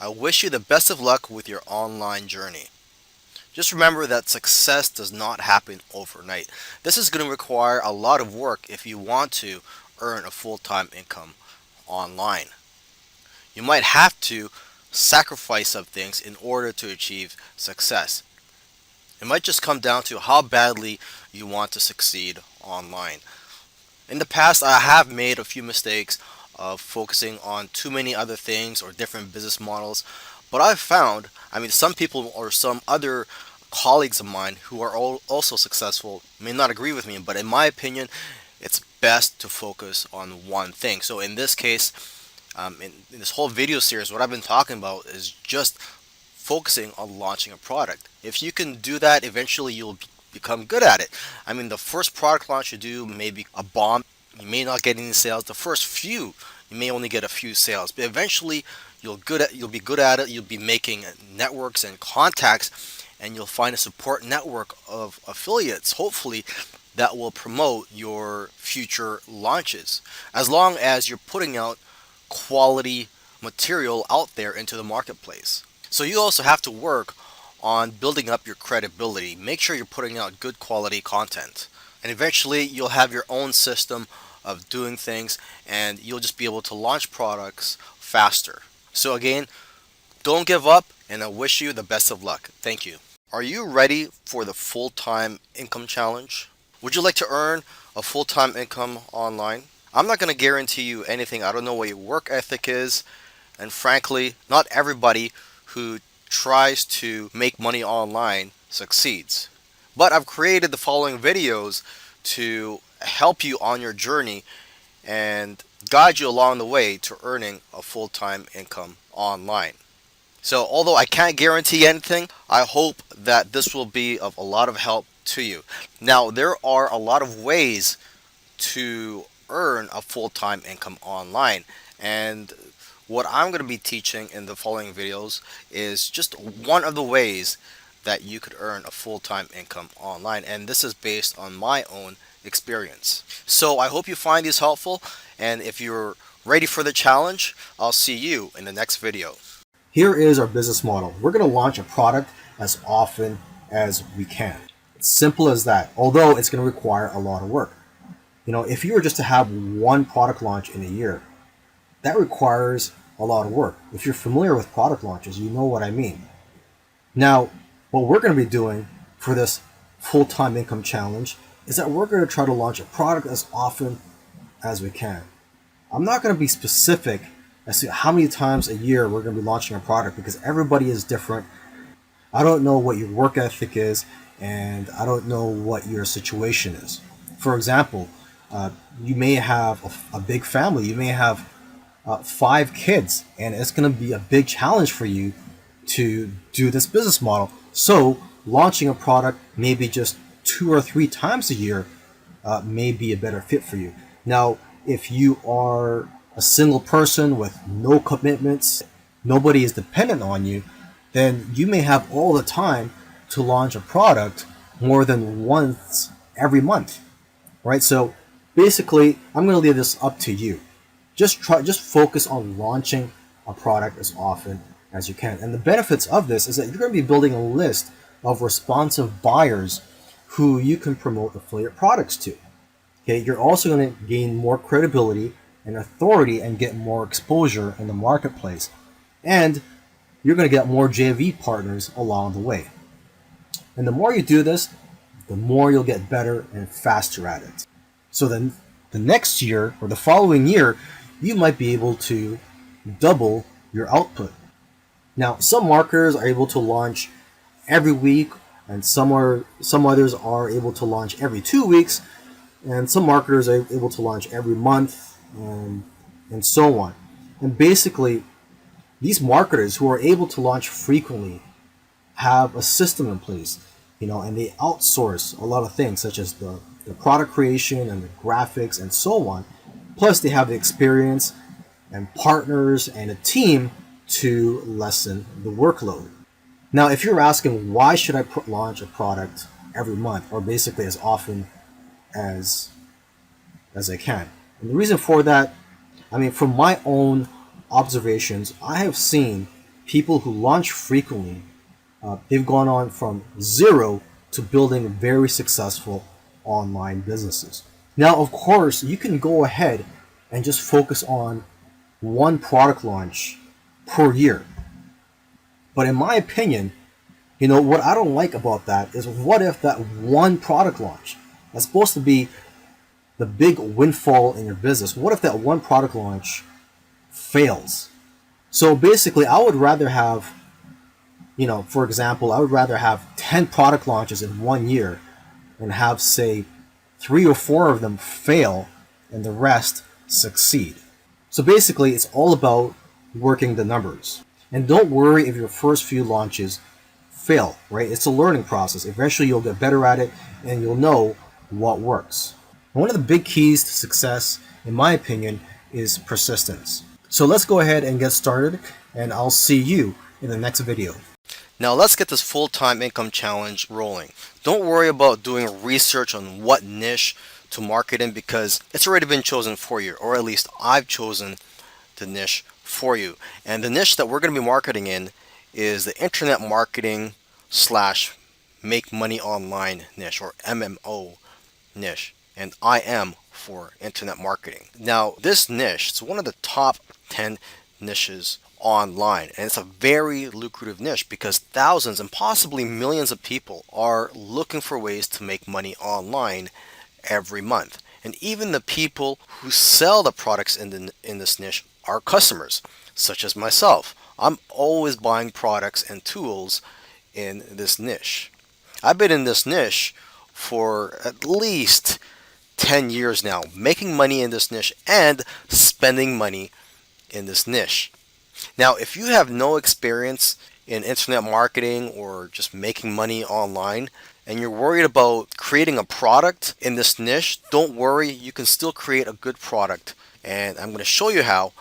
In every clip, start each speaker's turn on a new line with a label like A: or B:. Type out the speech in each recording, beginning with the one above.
A: I wish you the best of luck with your online journey. Just remember that success does not happen overnight. This is going to require a lot of work if you want to earn a full-time income online. You might have to sacrifice some things in order to achieve success. It might just come down to how badly you want to succeed online. In the past, I have made a few mistakes of focusing on too many other things or different business models, but I've found, some people or some other colleagues of mine who are also successful may not agree with me, but in my opinion, it's best to focus on one thing. So in this case, in this whole video series, what I've been talking about is just focusing on launching a product. If you can do that, eventually you'll become good at it. The first product launch you do may be a bomb. You may not get any sales. The first few, you may only get a few sales, but eventually you'll be good at it. You'll be making networks and contacts, and you'll find a support network of affiliates, hopefully, that will promote your future launches. As long as you're putting out quality material out there into the marketplace. So you also have to work on building up your credibility. Make sure you're putting out good quality content. And eventually you'll have your own system of doing things, and you'll just be able to launch products faster. So again, don't give up, and I wish you the best of luck. Thank you. Are you ready for the full-time income challenge? Would you like to earn a full-time income online? I'm not going to guarantee you anything. I don't know what your work ethic is, and frankly, not everybody who tries to make money online succeeds. But I've created the following videos to help you on your journey and guide you along the way to earning a full-time income online. So although I can't guarantee anything, I hope that this will be of a lot of help to you. Now, there are a lot of ways to earn a full-time income online, and what I'm going to be teaching in the following videos is just one of the ways that you could earn a full-time income online, and this is based on my own experience. So I hope you find these helpful, and if you're ready for the challenge, I'll see you in the next video.
B: Here is our business model. We're going to launch a product as often as we can. It's simple as that, although it's going to require a lot of work. If you were just to have one product launch in a year, that requires a lot of work. If you're familiar with product launches, you know what I mean. Now, what we're going to be doing for this full-time income challenge is that we're going to try to launch a product as often as we can. I'm not going to be specific as to how many times a year we're going to be launching a product because everybody is different. I don't know what your work ethic is, and I don't know what your situation is. For example, you may have a big family. You may have 5 kids, and it's going to be a big challenge for you to do this business model. So launching a product maybe just 2 or 3 times a year may be a better fit for you. Now, if you are a single person with no commitments, nobody is dependent on you, then you may have all the time to launch a product more than once every month, right? So basically, I'm going to leave this up to you. Just focus on launching a product as often as you can. And the benefits of this is that you're going to be building a list of responsive buyers who you can promote affiliate products to. Okay, you're also going to gain more credibility and authority and get more exposure in the marketplace. And you're going to get more JV partners along the way. And the more you do this, the more you'll get better and faster at it. So then the next year or the following year, you might be able to double your output. Now, some marketers are able to launch every week, and some others are able to launch every 2 weeks, and some marketers are able to launch every month, and so on. And basically, these marketers who are able to launch frequently have a system in place, and they outsource a lot of things such as the product creation and the graphics and so on. Plus, they have the experience and partners and a team to lessen the workload. Now, if you're asking why should I launch a product every month or basically as often as I can, and the reason for that, from my own observations, I have seen people who launch frequently, they've gone on from zero to building very successful online businesses. Now, of course, you can go ahead and just focus on one product launch per year. But in my opinion, what I don't like about that is, what if that one product launch that's supposed to be the big windfall in your business, what if that one product launch fails? So basically, I would rather have, for example, I would rather have 10 product launches in 1 year and have, say, 3 or 4 of them fail and the rest succeed. So basically, it's all about working the numbers. And don't worry if your first few launches fail, right? It's a learning process. Eventually, you'll get better at it and you'll know what works. And one of the big keys to success, in my opinion, is persistence. So let's go ahead and get started, and I'll see you in the next video.
A: Now let's get this full-time income challenge rolling. Don't worry about doing research on what niche to market in, because it's already been chosen for you, or at least I've chosen the niche for you. And the niche that we're going to be marketing in is the internet marketing slash make money online niche, or MMO niche. And IM for internet marketing. Now this niche is one of the top 10 niches online, and it's a very lucrative niche because thousands and possibly millions of people are looking for ways to make money online every month. And even the people who sell the products in this niche are customers, such as myself. I'm always buying products and tools in this niche. I've been in this niche for at least 10 years now, making money in this niche and spending money in this niche. Now, if you have no experience in internet marketing or just making money online, and you're worried about creating a product in this niche, don't worry, you can still create a good product. And I'm going to show you how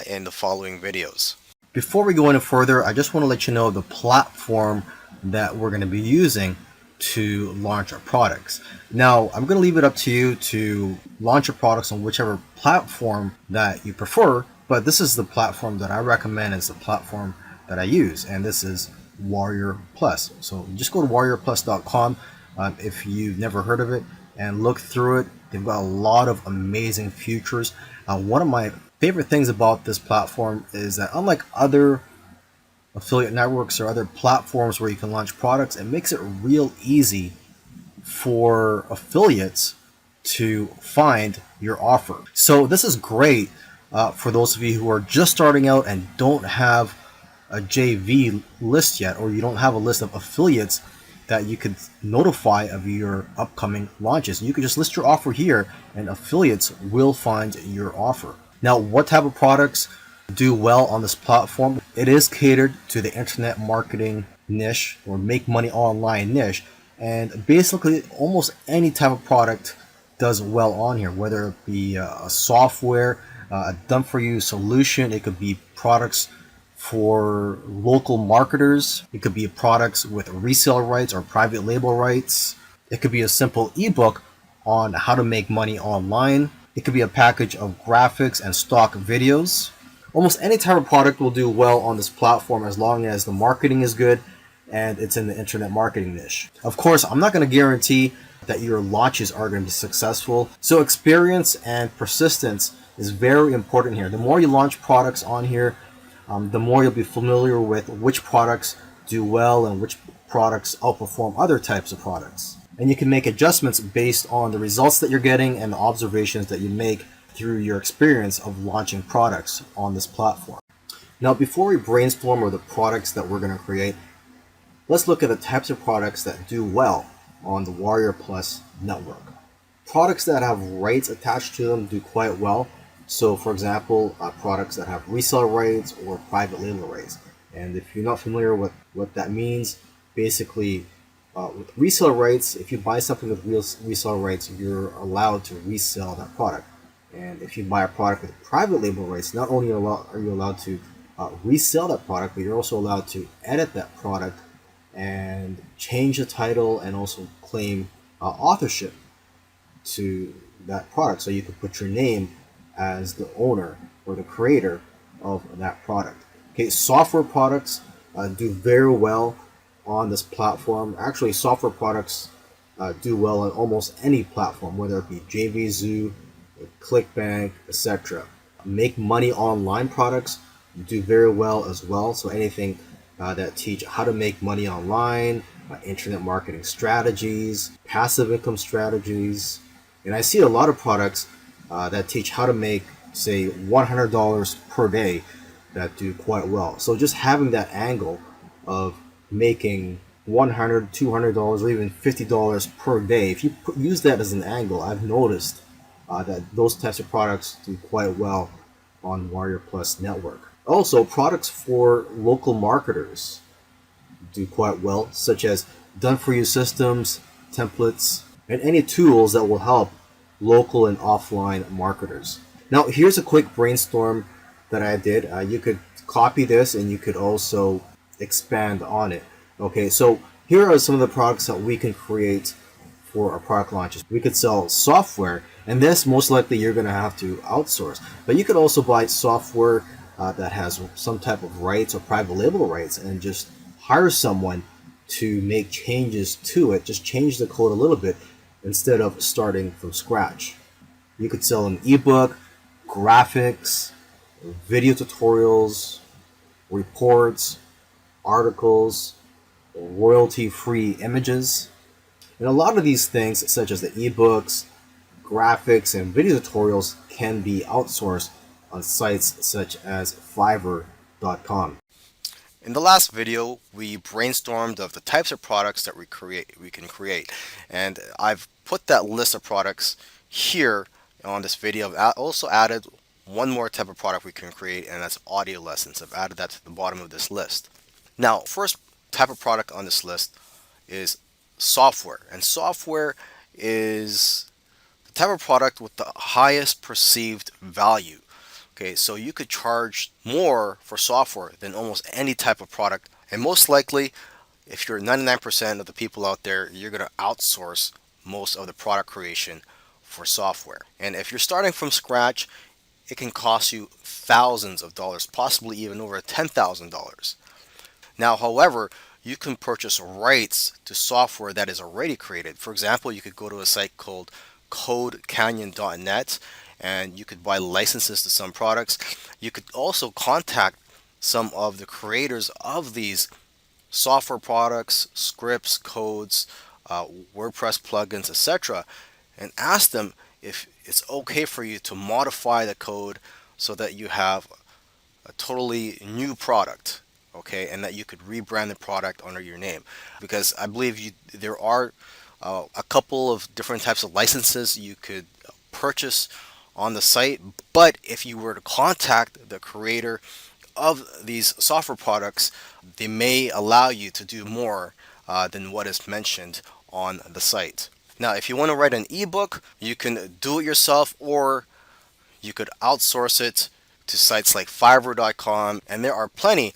A: in the following videos.
B: Before we go any further, I just want to let you know the platform that we're going to be using to launch our products. Now, I'm going to leave it up to you to launch your products on whichever platform that you prefer, but this is the platform that I recommend, is the platform that I use, and this is Warrior Plus. So just go to warriorplus.com if you've never heard of it, and look through it. They've got a lot of amazing features. One of my favorite things about this platform is that, unlike other affiliate networks or other platforms where you can launch products, it makes it real easy for affiliates to find your offer. So this is great for those of you who are just starting out and don't have a JV list yet, or you don't have a list of affiliates that you could notify of your upcoming launches. You can just list your offer here and affiliates will find your offer. Now, what type of products do well on this platform? It is catered to the internet marketing niche, or make money online niche, and basically almost any type of product does well on here, whether it be a software, a done for you solution. It could be products for local marketers, it could be products with resale rights or private label rights, it could be a simple ebook on how to make money online, it could be a package of graphics and stock videos. Almost any type of product will do well on this platform as long as the marketing is good and it's in the internet marketing niche. Of course, I'm not going to guarantee that your launches are going to be successful, so experience and persistence is very important here. The more you launch products on here, the more you'll be familiar with which products do well and which products outperform other types of products. And you can make adjustments based on the results that you're getting and the observations that you make through your experience of launching products on this platform. Now, before we brainstorm over the products that we're going to create, let's look at the types of products that do well on the Warrior Plus network. Products that have rights attached to them do quite well. So, for example, products that have resale rights or private label rights. And if you're not familiar with what that means, basically, with resale rights, if you buy something with resale rights, you're allowed to resell that product. And if you buy a product with private label rights, not only are you allowed to resell that product, but you're also allowed to edit that product and change the title and also claim authorship to that product. So you can put your name as the owner or the creator of that product. Okay, software products do very well on this platform. Actually, software products do well on almost any platform, whether it be JVZoo, ClickBank, etc. Make money online products do very well as well. So anything that teach how to make money online, internet marketing strategies, passive income strategies, and I see a lot of products that teach how to make, say, $100 per day that do quite well. So just having that angle of making $100, $200, or even $50 per day, if you use that as an angle, I've noticed that those types of products do quite well on Warrior Plus Network. Also, products for local marketers do quite well, such as done for you systems, templates, and any tools that will help local and offline marketers. Now, here's a quick brainstorm that I did. You could copy this and you could also expand on it. Okay, so here are some of the products that we can create for our product launches. We could sell software, and this most likely you're going to have to outsource. But you could also buy software that has some type of rights or private label rights and just hire someone to make changes to it. Just change the code a little bit instead of starting from scratch. You could sell an ebook, graphics, video tutorials, reports, articles, royalty-free images. And a lot of these things, such as the ebooks, graphics, and video tutorials, can be outsourced on sites such as Fiverr.com.
A: In the last video, we brainstormed of the types of products that we can create, and I've put that list of products here on this video. I've also added one more type of product we can create, and that's audio lessons. I've added that to the bottom of this list. Now, first type of product on this list is software, and software is the type of product with the highest perceived value. Okay, so you could charge more for software than almost any type of product, and most likely, if you're 99% of the people out there, you're going to outsource most of the product creation for software. And if you're starting from scratch, it can cost you thousands of dollars, possibly even over $10,000. Now, however, you can purchase rights to software that is already created. For example, you could go to a site called CodeCanyon.net and you could buy licenses to some products. You could also contact some of the creators of these software products, scripts, codes, WordPress plugins, etc., and ask them if it's okay for you to modify the code so that you have a totally new product, okay, and that you could rebrand the product under your name. Because I believe there are a couple of different types of licenses you could purchase on the site, but if you were to contact the creator of these software products, they may allow you to do more than what is mentioned on the site. Now, if you want to write an ebook, you can do it yourself, or you could outsource it to sites like Fiverr.com, and there are plenty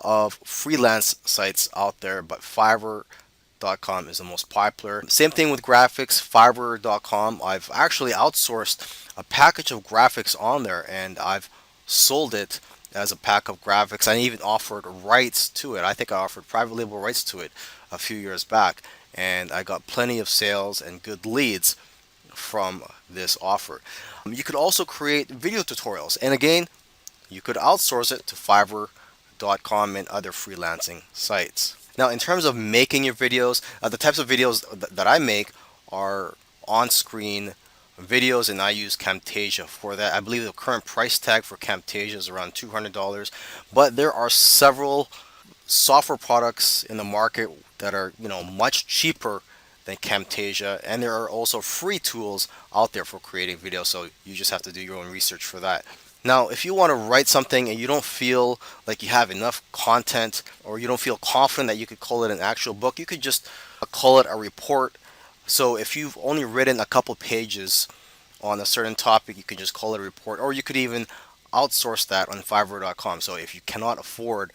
A: of freelance sites out there, but Fiverr.com is the most popular. Same thing with graphics, Fiverr.com. I've actually outsourced a package of graphics on there, and I've sold it as a pack of graphics. I even offered rights to it. I think I offered private label rights to it a few years back, and I got plenty of sales and good leads from this offer. You could also create video tutorials, and again, you could outsource it to Fiverr.com and other freelancing sites. Now, in terms of making your videos, the types of videos that I make are on-screen videos, and I use Camtasia for that. I believe the current price tag for Camtasia is around $200, but there are several software products in the market that are, much cheaper than Camtasia, and there are also free tools out there for creating videos, so you just have to do your own research for that. Now, if you want to write something and you don't feel like you have enough content, or you don't feel confident that you could call it an actual book, you could just call it a report. So if you've only written a couple pages on a certain topic, you could just call it a report, or you could even outsource that on Fiverr.com. So if you cannot afford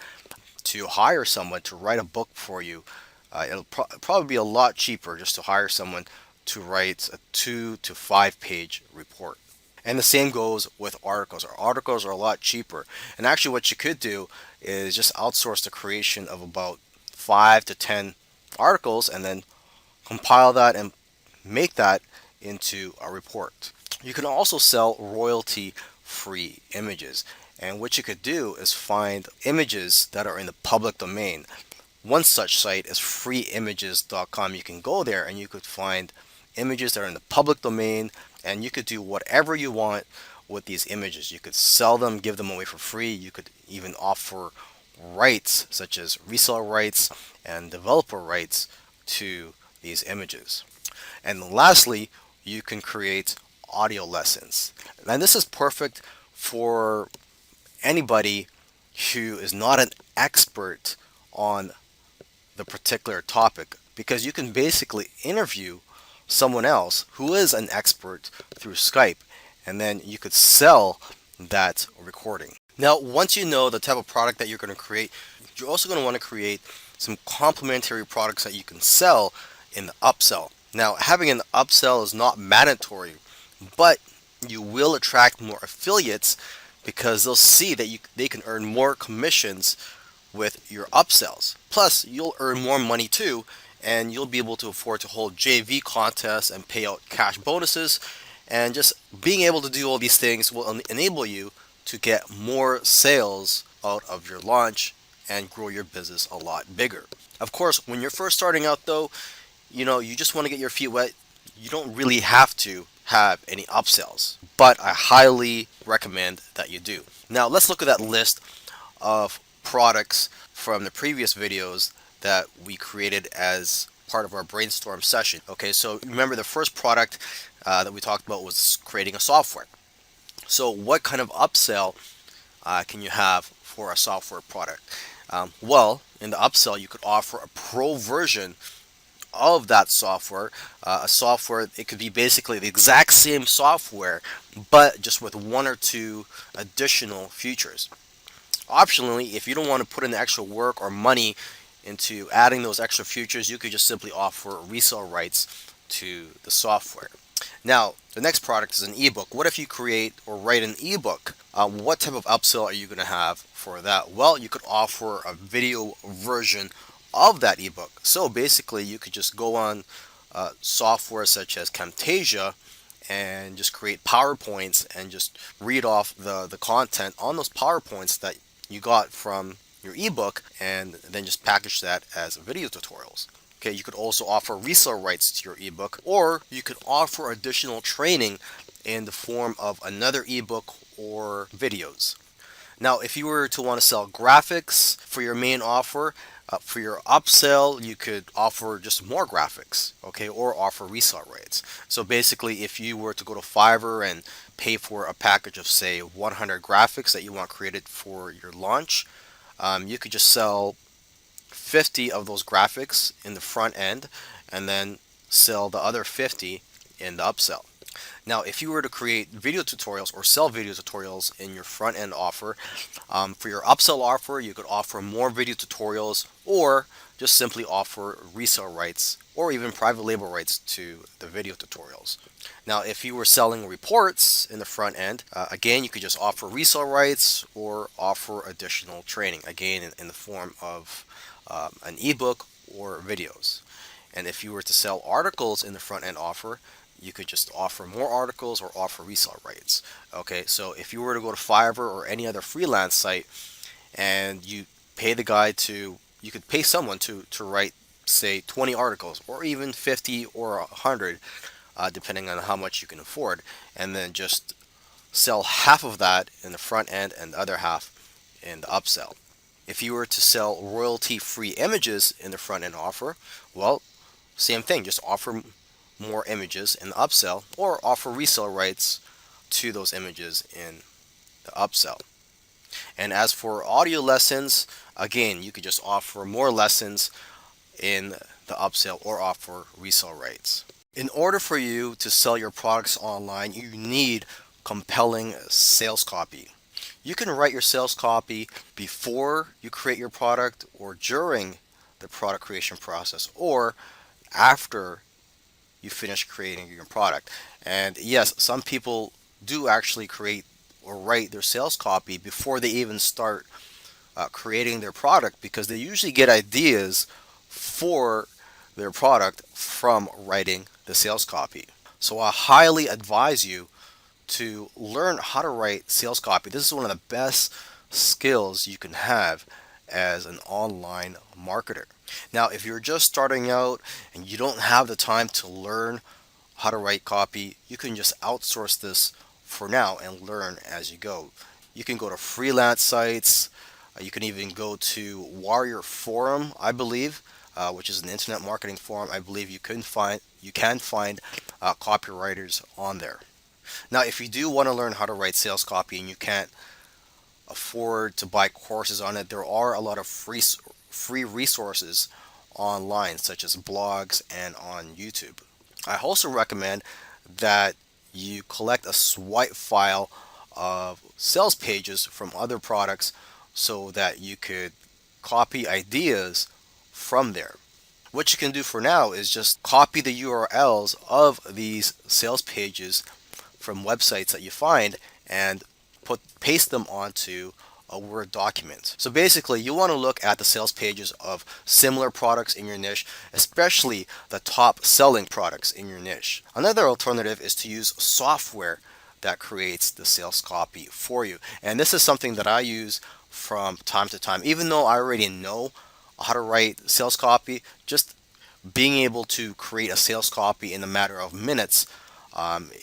A: to hire someone to write a book for you, it'll probably be a lot cheaper just to hire someone to write a 2 to 5 page report. And the same goes with articles. Our articles are a lot cheaper. And actually, what you could do is just outsource the creation of about 5 to 10 articles and then compile that and make that into a report. You can also sell royalty free images. And what you could do is find images that are in the public domain. One such site is freeimages.com. You can go there and you could find images that are in the public domain, and you could do whatever you want with these images. You could sell them, give them away for free. You could even offer rights such as resale rights and developer rights to these images. And lastly, you can create audio lessons. And this is perfect for anybody who is not an expert on the particular topic, because you can basically interview someone else who is an expert through Skype, and then you could sell that recording. Now, once you know the type of product that you're going to create, you're also going to want to create some complementary products that you can sell in the upsell. Now, having an upsell is not mandatory, but you will attract more affiliates because they'll see that they can earn more commissions with your upsells. Plus, you'll earn more money too, and you'll be able to afford to hold JV contests and pay out cash bonuses. And just being able to do all these things will enable you to get more sales out of your launch and grow your business a lot bigger. Of course, when you're first starting out though, you just want to get your feet wet. You don't really have to have any upsells, but I highly recommend that you do. Now, let's look at that list of products from the previous videos that we created as part of our brainstorm session. Okay, so remember the first product that we talked about was creating a software. So what kind of upsell can you have for a software product? Well, in the upsell, you could offer a pro version of that software. A software, it could be basically the exact same software, but just with one or two additional features. Optionally, if you don't want to put in the extra work or money into adding those extra features, you could just simply offer resale rights to the software. Now, the next product is an ebook. What if you create or write an ebook? What type of upsell are you going to have for that? Well, you could offer a video version of that ebook. So basically, you could just go on software such as Camtasia and just create PowerPoints and just read off the content on those PowerPoints that you got from your ebook, and then just package that as video tutorials. Okay, you could also offer resale rights to your ebook, or you could offer additional training in the form of another ebook or videos. Now, if you were to want to sell graphics for your main offer, for your upsell, you could offer just more graphics, okay, or offer resale rates. So basically, if you were to go to Fiverr and pay for a package of, say, 100 graphics that you want created for your launch, you could just sell 50 of those graphics in the front end and then sell the other 50 in the upsell. Now, if you were to create video tutorials or sell video tutorials in your front end offer, for your upsell offer, you could offer more video tutorials or just simply offer resale rights or even private label rights to the video tutorials. Now, if you were selling reports in the front end, again, you could just offer resale rights or offer additional training, again, in the form of an ebook or videos. And if you were to sell articles in the front end offer, you could just offer more articles or offer resale rights. Okay, so if you were to go to Fiverr or any other freelance site and you pay the guy you could pay someone to write, say, 20 articles or even 50 or 100, depending on how much you can afford, and then just sell half of that in the front end and the other half in the upsell. If you were to sell royalty-free images in the front end offer, well, same thing, just offer more images in the upsell or offer resale rights to those images in the upsell. And as for audio lessons, again, you could just offer more lessons in the upsell or offer resale rights. In order for you to sell your products online, you need compelling sales copy. You can write your sales copy before you create your product or during the product creation process or after you finish creating your product. And yes, some people do actually create or write their sales copy before they even start creating their product, because they usually get ideas for their product from writing the sales copy. So I highly advise you to learn how to write sales copy. This is one of the best skills you can have as an online marketer. Now, if you're just starting out and you don't have the time to learn how to write copy, you can just outsource this for now and learn as you go. You can go to freelance sites. You can even go to Warrior Forum, I believe, which is an internet marketing forum. I believe you can find copywriters on there. Now, if you do want to learn how to write sales copy and you can't afford to buy courses on it, there are a lot of free resources online, such as blogs and on YouTube. I also recommend that you collect a swipe file of sales pages from other products so that you could copy ideas from there. What you can do for now is just copy the URLs of these sales pages from websites that you find and paste them onto a Word document. So basically, you want to look at the sales pages of similar products in your niche, especially the top selling products in your niche. Another alternative is to use software that creates the sales copy for you. And this is something that I use from time to time. Even though I already know how to write sales copy, just being able to create a sales copy in a matter of minutes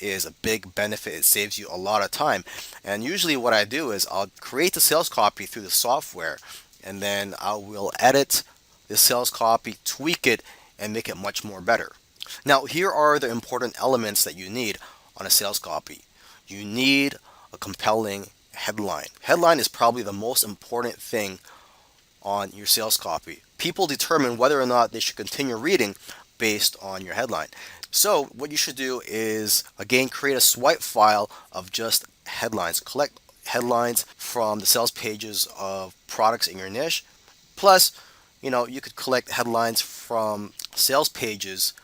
A: is a big benefit. It saves you a lot of time. And usually, what I do is I'll create the sales copy through the software, and then I will edit the sales copy, tweak it, and make it much more better. Now, here are the important elements that you need on a sales copy. You need a compelling headline. Headline is probably the most important thing on your sales copy. People determine whether or not they should continue reading based on your headline. So what you should do is, again, create a swipe file of just headlines. Collect headlines from the sales pages of products in your niche. Plus, you could collect headlines from sales pages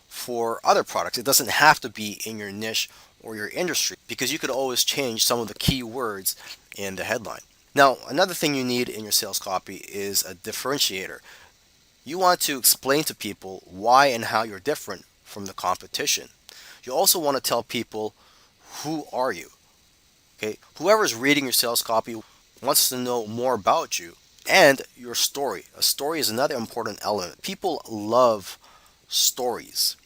A: for other products. It doesn't have to be in your niche or your industry, because you could always change some of the key words in the headline. Now, another thing you need in your sales copy is a differentiator. You want to explain to people why and how you're different from the competition. You also want to tell people, who are you? Okay? Whoever's reading your sales copy wants to know more about you and your story. A story is another important element. People love stories.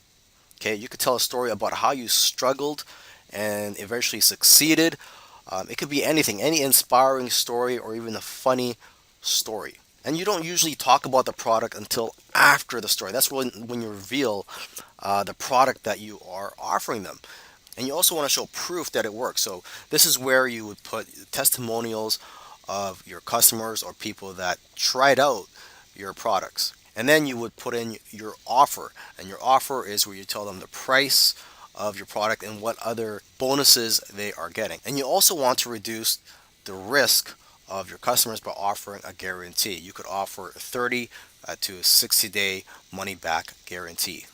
A: Okay? You could tell a story about how you struggled and eventually succeeded. It could be anything, any inspiring story or even a funny story. And you don't usually talk about the product until after the story. That's when you reveal the product that you are offering them. And you also want to show proof that it works. So this is where you would put testimonials of your customers or people that tried out your products. And then you would put in your offer. And your offer is where you tell them the price of your product and what other bonuses they are getting. And you also want to reduce the risk of your customers by offering a guarantee. You could offer a 30 to 60-day money back guarantee.